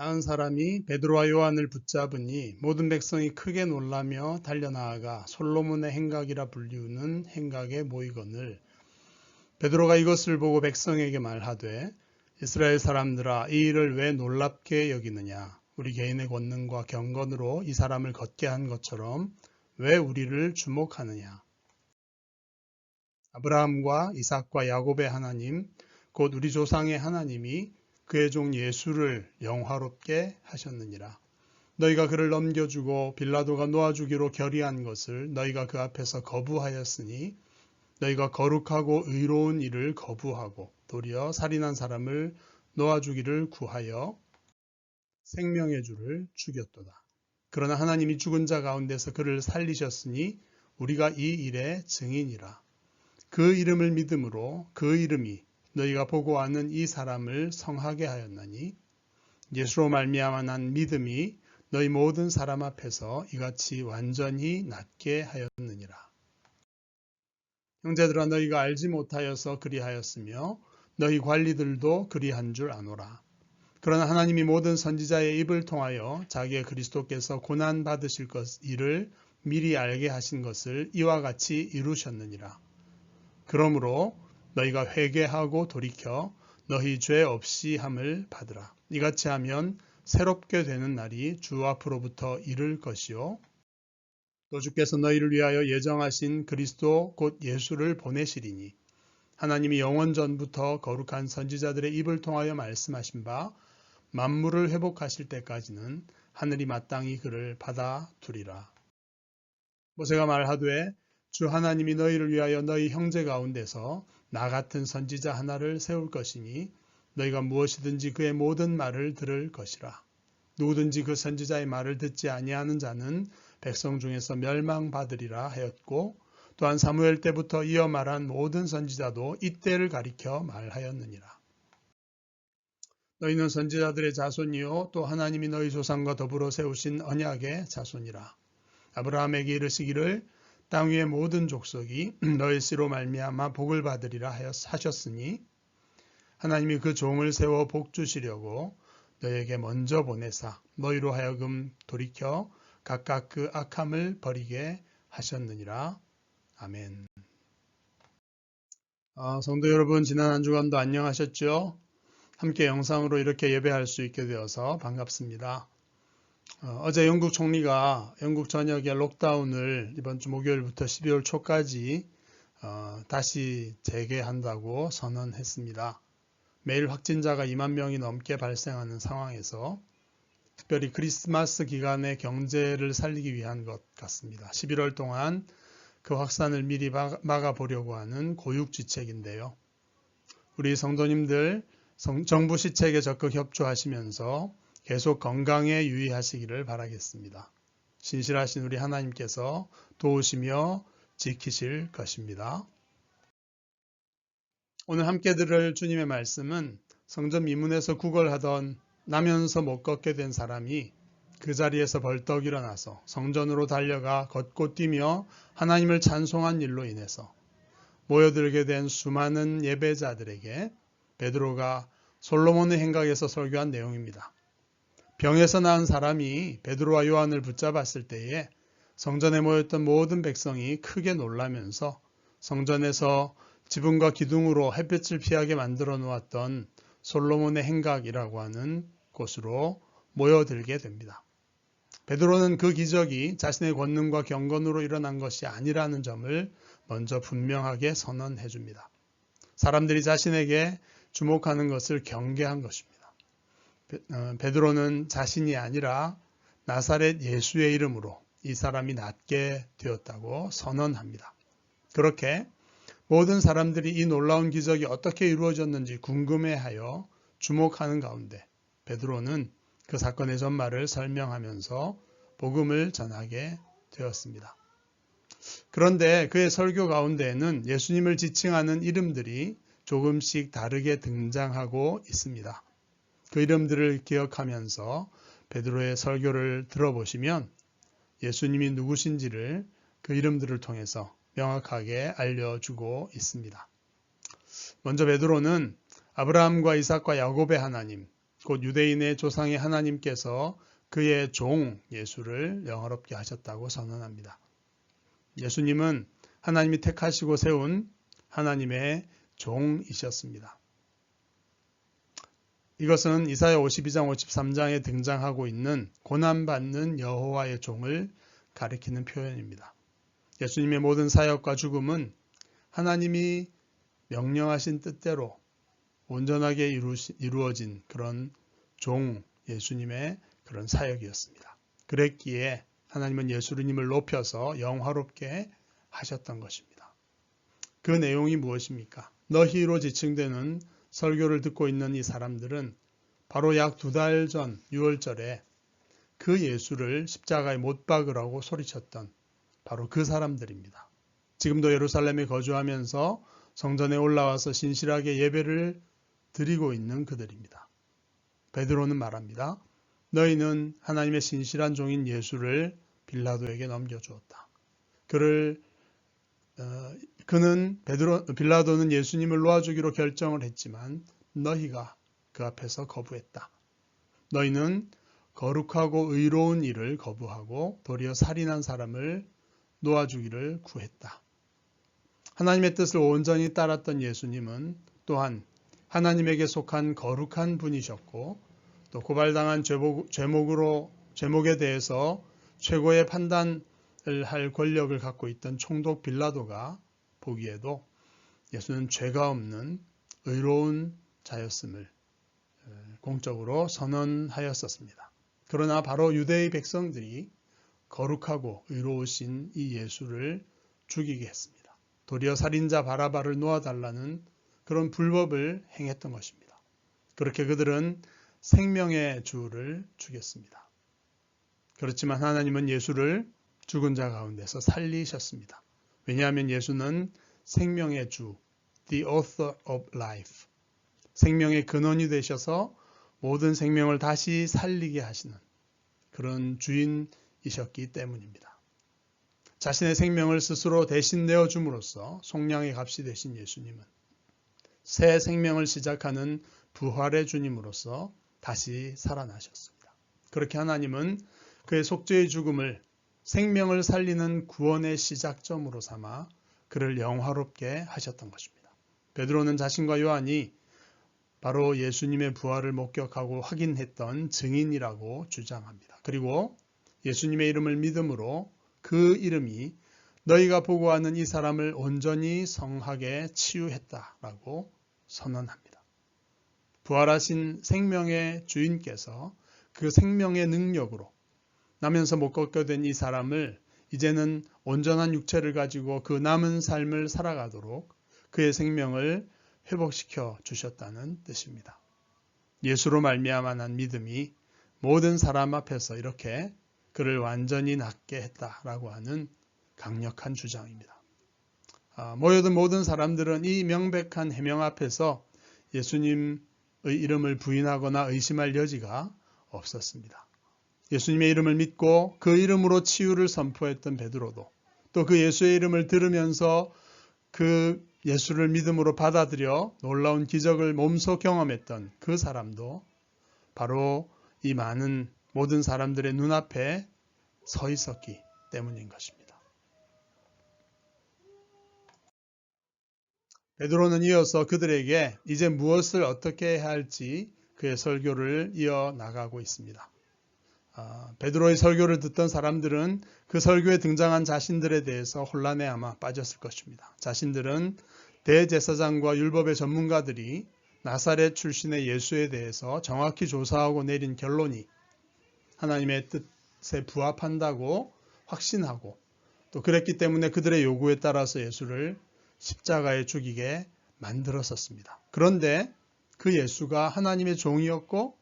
나은 사람이 베드로와 요한을 붙잡으니 모든 백성이 크게 놀라며 달려나아가 솔로몬의 행각이라 불리우는 행각에 모이거늘 베드로가 이것을 보고 백성에게 말하되 이스라엘 사람들아 이 일을 왜 놀랍게 여기느냐 우리 개인의 권능과 경건으로 이 사람을 걷게 한 것처럼 왜 우리를 주목하느냐 아브라함과 이삭과 야곱의 하나님 곧 우리 조상의 하나님이 그의 종 예수를 영화롭게 하셨느니라. 너희가 그를 넘겨주고 빌라도가 놓아주기로 결의한 것을 너희가 그 앞에서 거부하였으니 너희가 거룩하고 의로운 일을 거부하고 도리어 살인한 사람을 놓아주기를 구하여 생명의 주를 죽였도다. 그러나 하나님이 죽은 자 가운데서 그를 살리셨으니 우리가 이 일의 증인이라. 그 이름을 믿음으로 그 이름이 너희가 보고 아는 이 사람을 성하게 하였나니 예수로 말미암아 난 믿음이 너희 모든 사람 앞에서 이같이 완전히 낫게 하였느니라. 형제들아 너희가 알지 못하여서 그리하였으며 너희 관리들도 그리한 줄 아노라. 그러나 하나님이 모든 선지자의 입을 통하여 자기의 그리스도께서 고난 받으실 일을 미리 알게 하신 것을 이와 같이 이루셨느니라. 그러므로 너희가 회개하고 돌이켜 너희 죄 없이 함을 받으라. 이같이 하면 새롭게 되는 날이 주 앞으로부터 이를 것이요 또 주께서 너희를 위하여 예정하신 그리스도 곧 예수를 보내시리니 하나님이 영원 전부터 거룩한 선지자들의 입을 통하여 말씀하신 바 만물을 회복하실 때까지는 하늘이 마땅히 그를 받아두리라. 모세가 말하되 주 하나님이 너희를 위하여 너희 형제 가운데서 나 같은 선지자 하나를 세울 것이니 너희가 무엇이든지 그의 모든 말을 들을 것이라. 누구든지 그 선지자의 말을 듣지 아니하는 자는 백성 중에서 멸망받으리라 하였고 또한 사무엘 때부터 이어 말한 모든 선지자도 이때를 가리켜 말하였느니라. 너희는 선지자들의 자손이요 또 하나님이 너희 조상과 더불어 세우신 언약의 자손이라. 아브라함에게 이르시기를 땅 위의 모든 족속이 너희 씨로 말미암아 복을 받으리라 하셨으니 하나님이 그 종을 세워 복 주시려고 너희에게 먼저 보내사 너희로 하여금 돌이켜 각각 그 악함을 버리게 하셨느니라. 아멘. 성도 여러분, 지난 한 주간도 안녕하셨죠? 함께 영상으로 이렇게 예배할 수 있게 되어서 반갑습니다. 어제 영국 총리가 영국 전역의 록다운을 이번 주 목요일부터 12월 초까지 다시 재개한다고 선언했습니다. 매일 확진자가 2만 명이 넘게 발생하는 상황에서 특별히 크리스마스 기간의 경제를 살리기 위한 것 같습니다. 11월 동안 그 확산을 미리 막아보려고 하는 고육지책인데요. 우리 성도님들 정부 시책에 적극 협조하시면서 계속 건강에 유의하시기를 바라겠습니다. 신실하신 우리 하나님께서 도우시며 지키실 것입니다. 오늘 함께 들을 주님의 말씀은 성전 미문에서 구걸하던 나면서 못 걷게 된 사람이 그 자리에서 벌떡 일어나서 성전으로 달려가 걷고 뛰며 하나님을 찬송한 일로 인해서 모여들게 된 수많은 예배자들에게 베드로가 솔로몬의 행각에서 설교한 내용입니다. 병에서 나은 사람이 베드로와 요한을 붙잡았을 때에 성전에 모였던 모든 백성이 크게 놀라면서 성전에서 지붕과 기둥으로 햇빛을 피하게 만들어 놓았던 솔로몬의 행각이라고 하는 곳으로 모여들게 됩니다. 베드로는 그 기적이 자신의 권능과 경건으로 일어난 것이 아니라는 점을 먼저 분명하게 선언해 줍니다. 사람들이 자신에게 주목하는 것을 경계한 것입니다. 베드로는 자신이 아니라 나사렛 예수의 이름으로 이 사람이 낫게 되었다고 선언합니다. 그렇게 모든 사람들이 이 놀라운 기적이 어떻게 이루어졌는지 궁금해하여 주목하는 가운데 베드로는 그 사건의 전말을 설명하면서 복음을 전하게 되었습니다. 그런데 그의 설교 가운데에는 예수님을 지칭하는 이름들이 조금씩 다르게 등장하고 있습니다. 그 이름들을 기억하면서 베드로의 설교를 들어보시면 예수님이 누구신지를 그 이름들을 통해서 명확하게 알려주고 있습니다. 먼저 베드로는 아브라함과 이삭과 야곱의 하나님, 곧 유대인의 조상의 하나님께서 그의 종 예수를 영화롭게 하셨다고 선언합니다. 예수님은 하나님이 택하시고 세운 하나님의 종이셨습니다. 이것은 이사야 52장 53장에 등장하고 있는 고난받는 여호와의 종을 가리키는 표현입니다. 예수님의 모든 사역과 죽음은 하나님이 명령하신 뜻대로 온전하게 이루어진 그런 종 예수님의 그런 사역이었습니다. 그랬기에 하나님은 예수님을 높여서 영화롭게 하셨던 것입니다. 그 내용이 무엇입니까? 너희로 지칭되는 설교를 듣고 있는 이 사람들은 바로 약 2달 전 6월절에 그 예수를 십자가에 못 박으라고 소리쳤던 바로 그 사람들입니다. 지금도 예루살렘에 거주하면서 성전에 올라와서 신실하게 예배를 드리고 있는 그들입니다. 베드로는 말합니다. 너희는 하나님의 신실한 종인 예수를 빌라도에게 넘겨주었다. 빌라도는 예수님을 놓아주기로 결정을 했지만 너희가 그 앞에서 거부했다. 너희는 거룩하고 의로운 일을 거부하고 도리어 살인한 사람을 놓아주기를 구했다. 하나님의 뜻을 온전히 따랐던 예수님은 또한 하나님에게 속한 거룩한 분이셨고 또 고발당한 죄목에 대해서 최고의 판단을 할 권력을 갖고 있던 총독 빌라도가 보기에도 예수는 죄가 없는 의로운 자였음을 공적으로 선언하였었습니다. 그러나 바로 유대의 백성들이 거룩하고 의로우신 이 예수를 죽이게 했습니다. 도리어 살인자 바라바를 놓아달라는 그런 불법을 행했던 것입니다. 그렇게 그들은 생명의 주를 죽였습니다. 그렇지만 하나님은 예수를 죽은 자 가운데서 살리셨습니다. 왜냐하면 예수는 생명의 주, the author of life, 생명의 근원이 되셔서 모든 생명을 다시 살리게 하시는 그런 주인이셨기 때문입니다. 자신의 생명을 스스로 대신 내어줌으로써 속량의 값이 되신 예수님은 새 생명을 시작하는 부활의 주님으로서 다시 살아나셨습니다. 그렇게 하나님은 그의 속죄의 죽음을 생명을 살리는 구원의 시작점으로 삼아 그를 영화롭게 하셨던 것입니다. 베드로는 자신과 요한이 바로 예수님의 부활을 목격하고 확인했던 증인이라고 주장합니다. 그리고 예수님의 이름을 믿음으로 그 이름이 너희가 보고하는 이 사람을 온전히 성하게 치유했다라고 선언합니다. 부활하신 생명의 주인께서 그 생명의 능력으로 나면서 못 걷게 된 이 사람을 이제는 온전한 육체를 가지고 그 남은 삶을 살아가도록 그의 생명을 회복시켜 주셨다는 뜻입니다. 예수로 말미암아 난 믿음이 모든 사람 앞에서 이렇게 그를 완전히 낫게 했다라고 하는 강력한 주장입니다. 모여든 모든 사람들은 이 명백한 해명 앞에서 예수님의 이름을 부인하거나 의심할 여지가 없었습니다. 예수님의 이름을 믿고 그 이름으로 치유를 선포했던 베드로도 또 그 예수의 이름을 들으면서 그 예수를 믿음으로 받아들여 놀라운 기적을 몸소 경험했던 그 사람도 바로 이 많은 모든 사람들의 눈앞에 서 있었기 때문인 것입니다. 베드로는 이어서 그들에게 이제 무엇을 어떻게 해야 할지 그의 설교를 이어나가고 있습니다. 베드로의 설교를 듣던 사람들은 그 설교에 등장한 자신들에 대해서 혼란에 아마 빠졌을 것입니다. 자신들은 대제사장과 율법의 전문가들이 나사렛 출신의 예수에 대해서 정확히 조사하고 내린 결론이 하나님의 뜻에 부합한다고 확신하고 또 그랬기 때문에 그들의 요구에 따라서 예수를 십자가에 죽이게 만들었었습니다. 그런데 그 예수가 하나님의 종이었고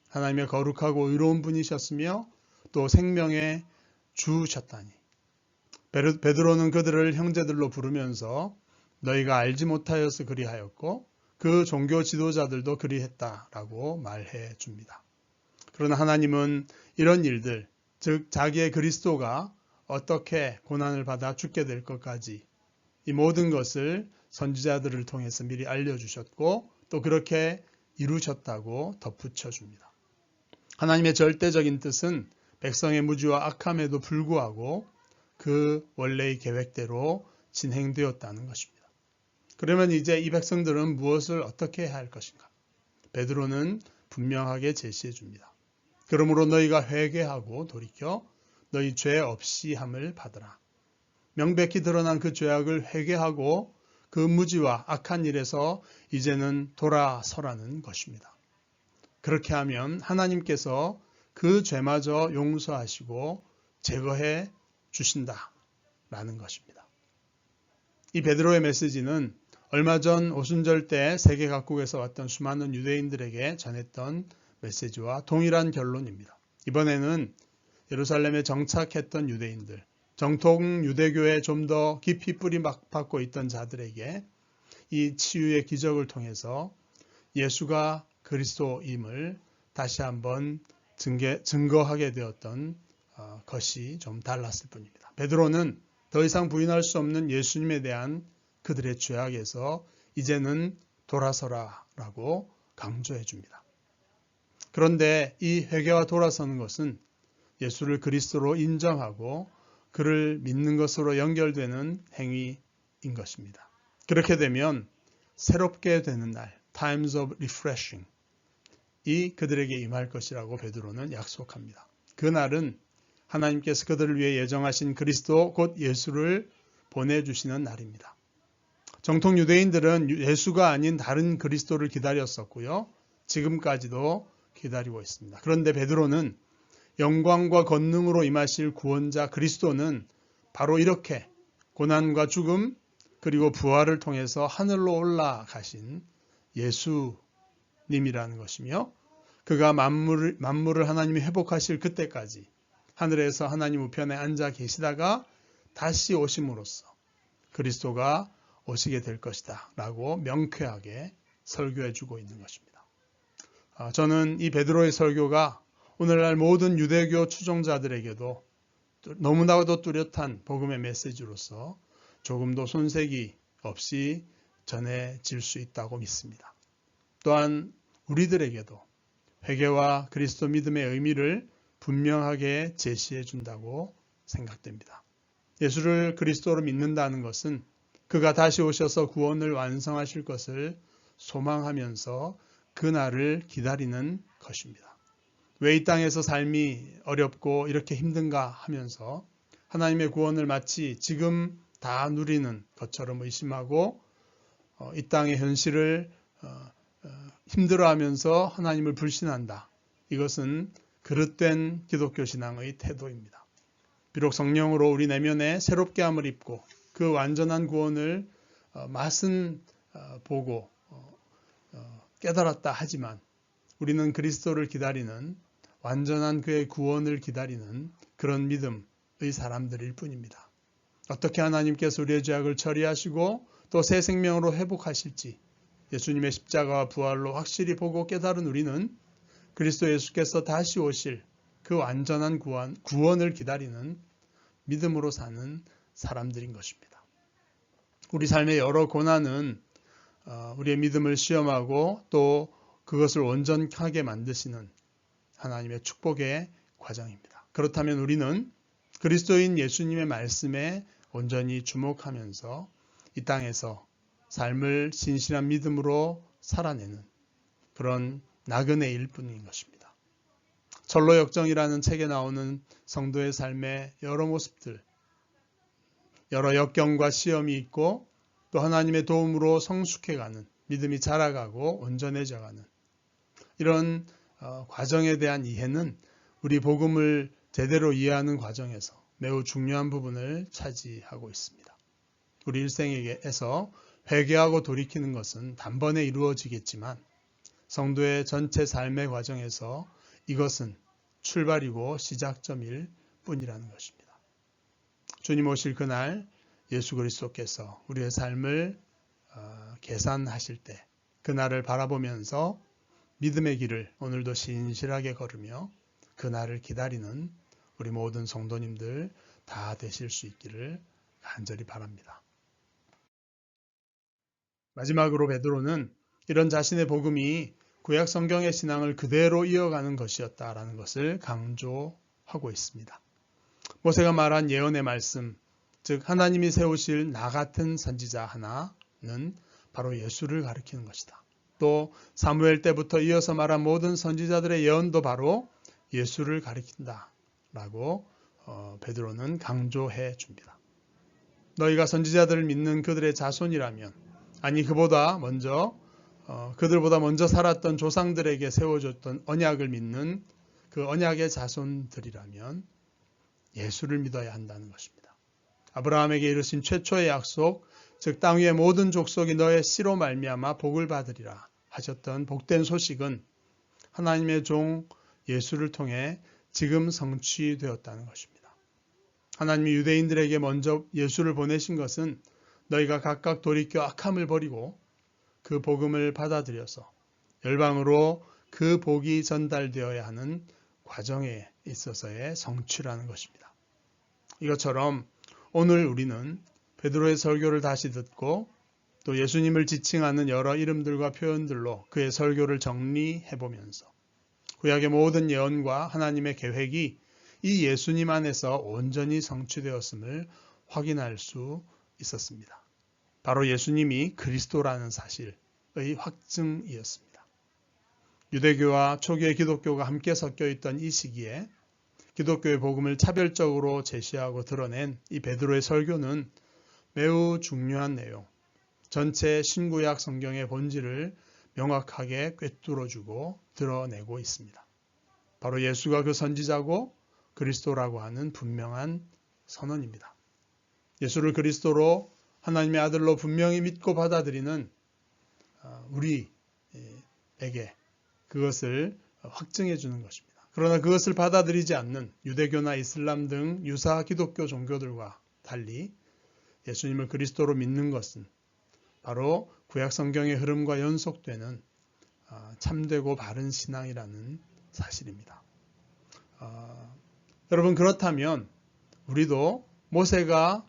하나님의 거룩하고 의로운 분이셨으며 또 생명의 주셨다니. 베드로는 그들을 형제들로 부르면서 너희가 알지 못하여서 그리하였고 그 종교 지도자들도 그리했다라고 말해 줍니다. 그러나 하나님은 이런 일들, 즉 자기의 그리스도가 어떻게 고난을 받아 죽게 될 것까지 이 모든 것을 선지자들을 통해서 미리 알려주셨고 또 그렇게 이루셨다고 덧붙여 줍니다. 하나님의 절대적인 뜻은 백성의 무지와 악함에도 불구하고 그 원래의 계획대로 진행되었다는 것입니다. 그러면 이제 이 백성들은 무엇을 어떻게 해야 할 것인가? 베드로는 분명하게 제시해 줍니다. 그러므로 너희가 회개하고 돌이켜 너희 죄 없이 함을 받으라. 명백히 드러난 그 죄악을 회개하고 그 무지와 악한 일에서 이제는 돌아서라는 것입니다. 그렇게 하면 하나님께서 그 죄마저 용서하시고 제거해 주신다라는 것입니다. 이 베드로의 메시지는 얼마 전 오순절 때 세계 각국에서 왔던 수많은 유대인들에게 전했던 메시지와 동일한 결론입니다. 이번에는 예루살렘에 정착했던 유대인들, 정통 유대교에 좀 더 깊이 뿌리 박고 있던 자들에게 이 치유의 기적을 통해서 예수가 그리스도임을 다시 한번 증거하게 되었던 것이 좀 달랐을 뿐입니다. 베드로는 더 이상 부인할 수 없는 예수님에 대한 그들의 죄악에서 이제는 돌아서라라고 강조해 줍니다. 그런데 이 회개와 돌아서는 것은 예수를 그리스도로 인정하고 그를 믿는 것으로 연결되는 행위인 것입니다. 그렇게 되면 새롭게 되는 날, times of refreshing, 이 그들에게 임할 것이라고 베드로는 약속합니다. 그 날은 하나님께서 그들을 위해 예정하신 그리스도 곧 예수를 보내주시는 날입니다. 정통 유대인들은 예수가 아닌 다른 그리스도를 기다렸었고요. 지금까지도 기다리고 있습니다. 그런데 베드로는 영광과 권능으로 임하실 구원자 그리스도는 바로 이렇게 고난과 죽음 그리고 부활을 통해서 하늘로 올라가신 예수님이라는 것이며 그가 만물을 하나님이 회복하실 그때까지 하늘에서 하나님 우편에 앉아 계시다가 다시 오심으로써 그리스도가 오시게 될 것이다 라고 명쾌하게 설교해 주고 있는 것입니다. 저는 이 베드로의 설교가 오늘날 모든 유대교 추종자들에게도 너무나도 뚜렷한 복음의 메시지로서 조금도 손색이 없이 전해질 수 있다고 믿습니다. 또한 우리들에게도 회개와 그리스도 믿음의 의미를 분명하게 제시해 준다고 생각됩니다. 예수를 그리스도로 믿는다는 것은 그가 다시 오셔서 구원을 완성하실 것을 소망하면서 그날을 기다리는 것입니다. 왜 이 땅에서 삶이 어렵고 이렇게 힘든가 하면서 하나님의 구원을 마치 지금 다 누리는 것처럼 의심하고 이 땅의 현실을 힘들어하면서 하나님을 불신한다. 이것은 그릇된 기독교 신앙의 태도입니다. 비록 성령으로 우리 내면에 새롭게 함을 입고 그 완전한 구원을 맛은 보고 깨달았다 하지만 우리는 그리스도를 기다리는 완전한 그의 구원을 기다리는 그런 믿음의 사람들일 뿐입니다. 어떻게 하나님께서 우리의 죄악을 처리하시고 또 새 생명으로 회복하실지 예수님의 십자가와 부활로 확실히 보고 깨달은 우리는 그리스도 예수께서 다시 오실 그 완전한 구원을 기다리는 믿음으로 사는 사람들인 것입니다. 우리 삶의 여러 고난은 우리의 믿음을 시험하고 또 그것을 온전하게 만드시는 하나님의 축복의 과정입니다. 그렇다면 우리는 그리스도인 예수님의 말씀에 온전히 주목하면서 이 땅에서 삶을 신실한 믿음으로 살아내는 그런 나그네일 뿐인 것입니다. 철로역정이라는 책에 나오는 성도의 삶의 여러 모습들, 여러 역경과 시험이 있고 또 하나님의 도움으로 성숙해가는, 믿음이 자라가고 온전해져가는 이런 과정에 대한 이해는 우리 복음을 제대로 이해하는 과정에서 매우 중요한 부분을 차지하고 있습니다. 우리 일생에서 회개하고 돌이키는 것은 단번에 이루어지겠지만 성도의 전체 삶의 과정에서 이것은 출발이고 시작점일 뿐이라는 것입니다. 주님 오실 그날 예수 그리스도께서 우리의 삶을 계산하실 때 그날을 바라보면서 믿음의 길을 오늘도 신실하게 걸으며 그날을 기다리는 우리 모든 성도님들 다 되실 수 있기를 간절히 바랍니다. 마지막으로 베드로는 이런 자신의 복음이 구약 성경의 신앙을 그대로 이어가는 것이었다라는 것을 강조하고 있습니다. 모세가 말한 예언의 말씀, 즉 하나님이 세우실 나 같은 선지자 하나는 바로 예수를 가리키는 것이다. 또 사무엘 때부터 이어서 말한 모든 선지자들의 예언도 바로 예수를 가리킨다라고 베드로는 강조해 줍니다. 너희가 선지자들을 믿는 그들의 자손이라면, 아니 그들보다 먼저 살았던 조상들에게 세워줬던 언약을 믿는 그 언약의 자손들이라면 예수를 믿어야 한다는 것입니다. 아브라함에게 이르신 최초의 약속, 즉 땅 위의 모든 족속이 너의 씨로 말미암아 복을 받으리라 하셨던 복된 소식은 하나님의 종 예수를 통해 지금 성취되었다는 것입니다. 하나님이 유대인들에게 먼저 예수를 보내신 것은 너희가 각각 돌이켜 악함을 버리고 그 복음을 받아들여서 열방으로 그 복이 전달되어야 하는 과정에 있어서의 성취라는 것입니다. 이것처럼 오늘 우리는 베드로의 설교를 다시 듣고 또 예수님을 지칭하는 여러 이름들과 표현들로 그의 설교를 정리해보면서 구약의 모든 예언과 하나님의 계획이 이 예수님 안에서 온전히 성취되었음을 확인할 수 있었습니다. 바로 예수님이 그리스도라는 사실의 확증이었습니다. 유대교와 초기의 기독교가 함께 섞여 있던 이 시기에 기독교의 복음을 차별적으로 제시하고 드러낸 이 베드로의 설교는 매우 중요한 내용, 전체 신구약 성경의 본질을 명확하게 꿰뚫어주고 드러내고 있습니다. 바로 예수가 그 선지자고 그리스도라고 하는 분명한 선언입니다. 예수를 그리스도로 하나님의 아들로 분명히 믿고 받아들이는 우리에게 그것을 확증해 주는 것입니다. 그러나 그것을 받아들이지 않는 유대교나 이슬람 등 유사 기독교 종교들과 달리 예수님을 그리스도로 믿는 것은 바로 구약 성경의 흐름과 연속되는 참되고 바른 신앙이라는 사실입니다. 여러분, 그렇다면 우리도 모세가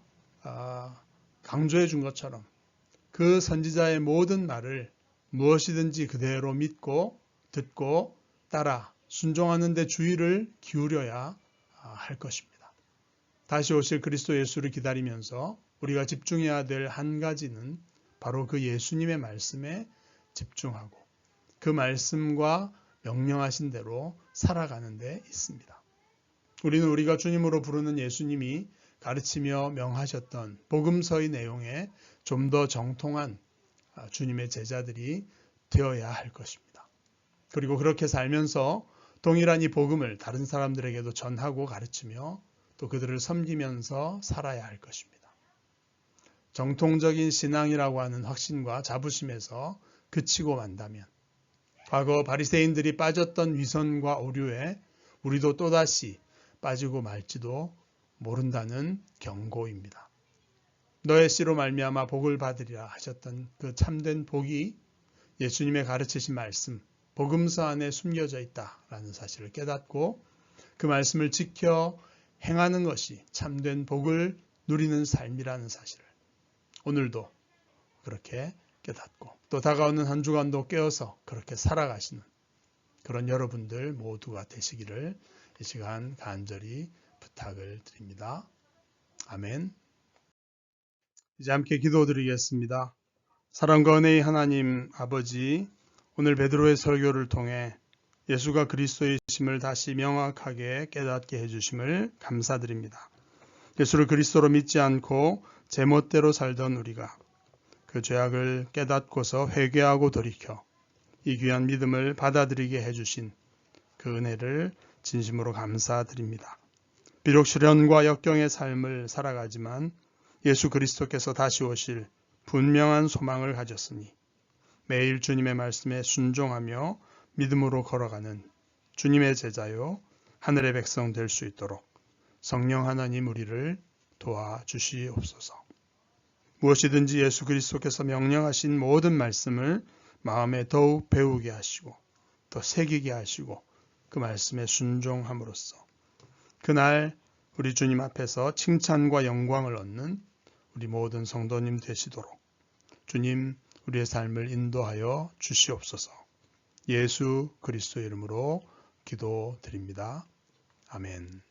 강조해 준 것처럼 그 선지자의 모든 말을 무엇이든지 그대로 믿고 듣고 따라 순종하는 데 주의를 기울여야 할 것입니다. 다시 오실 그리스도 예수를 기다리면서 우리가 집중해야 될 한 가지는 바로 그 예수님의 말씀에 집중하고 그 말씀과 명령하신 대로 살아가는 데 있습니다. 우리는 우리가 주님으로 부르는 예수님이 가르치며 명하셨던 복음서의 내용에 좀 더 정통한 주님의 제자들이 되어야 할 것입니다. 그리고 그렇게 살면서 동일한 이 복음을 다른 사람들에게도 전하고 가르치며 또 그들을 섬기면서 살아야 할 것입니다. 정통적인 신앙이라고 하는 확신과 자부심에서 그치고 만다면 과거 바리새인들이 빠졌던 위선과 오류에 우리도 또다시 빠지고 말지도 모른다는 경고입니다. 너의 씨로 말미암아 복을 받으리라 하셨던 그 참된 복이 예수님의 가르치신 말씀, 복음서 안에 숨겨져 있다라는 사실을 깨닫고 그 말씀을 지켜 행하는 것이 참된 복을 누리는 삶이라는 사실을 오늘도 그렇게 깨닫고 또 다가오는 한 주간도 깨어서 그렇게 살아가시는 그런 여러분들 모두가 되시기를 이 시간 간절히 부탁을 드립니다. 아멘. 이제 함께 기도드리겠습니다. 사랑과 은혜의 하나님 아버지, 오늘 베드로의 설교를 통해 예수가 그리스도이심을 다시 명확하게 깨닫게 해주심을 감사드립니다. 예수를 그리스도로 믿지 않고 제멋대로 살던 우리가 그 죄악을 깨닫고서 회개하고 돌이켜 이 귀한 믿음을 받아들이게 해주신 그 은혜를 진심으로 감사드립니다. 비록 시련과 역경의 삶을 살아가지만 예수 그리스도께서 다시 오실 분명한 소망을 가졌으니 매일 주님의 말씀에 순종하며 믿음으로 걸어가는 주님의 제자요 하늘의 백성 될 수 있도록 성령 하나님 우리를 도와주시옵소서. 무엇이든지 예수 그리스도께서 명령하신 모든 말씀을 마음에 더욱 배우게 하시고 더 새기게 하시고 그 말씀에 순종함으로써 그날 우리 주님 앞에서 칭찬과 영광을 얻는 우리 모든 성도님 되시도록 주님 우리의 삶을 인도하여 주시옵소서. 예수 그리스도 이름으로 기도드립니다. 아멘.